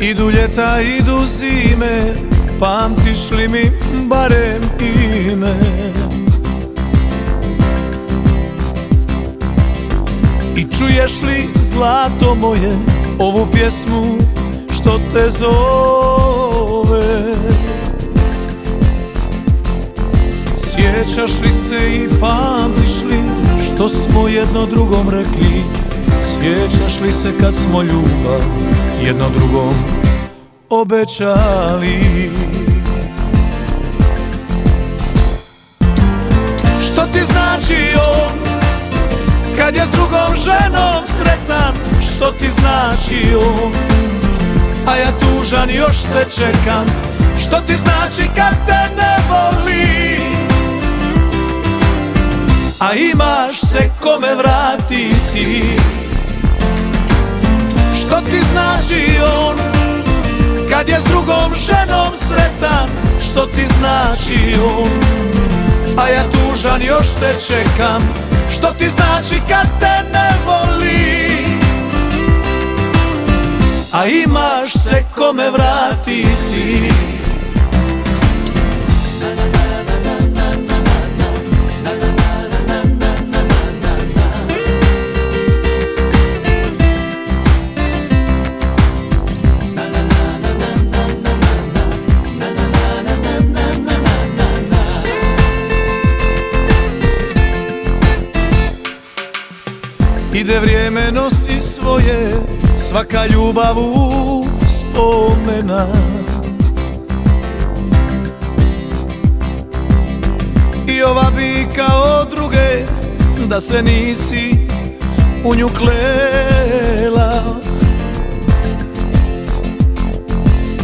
Idu ljeta, idu zime, pamtiš li mi barem ime? I čuješ li, zlato moje, ovu pjesmu što te zove? Sjećaš li se i pamtiš li što smo jedno drugom rekli? Sjećaš li se kad smo ljubav jedno drugom obećali? Što ti znači on kad je s drugom ženom sretan? Što ti znači on, a ja tužan još te čekam? Što ti znači kad te ne voli, a imaš se kome vratiti? Što ti znači on kad je s drugom ženom sretan? Što ti znači on, a ja tužan još te čekam? Što ti znači kad te ne voli, a imaš se kome vratiti? Ide vrijeme, nosi svoje, svaka ljubav u spomena. I ova bi kao druge, da se nisi u nju klela.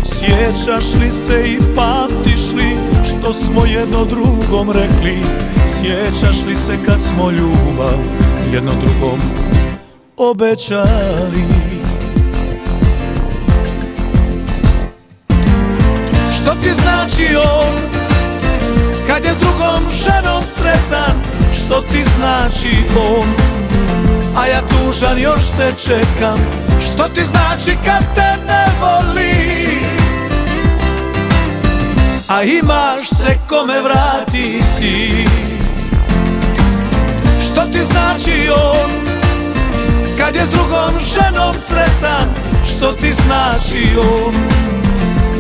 Sjećaš li se i pamtiš li što smo jedno drugom rekli? Sjećaš li se kad smo ljubav jedno drugom obećali? Što ti znači on kad je s drugom ženom sretan? Što ti znači on, a ja tužan još te čekam? Što ti znači kad te ne voli, a imaš se kome vratiti? Što ti znači on kad je s drugom ženom sretan? Što ti znači on,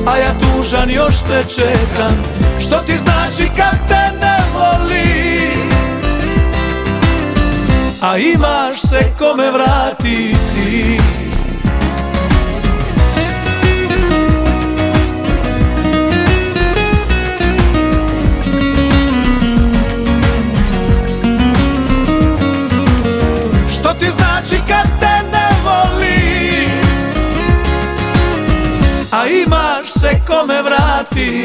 a ja tužan još te čekam? Što ti znači kad te ne voli, a imaš se kome vratiti? Što ti znači kad te ne voli, a imaš se kome vratiti?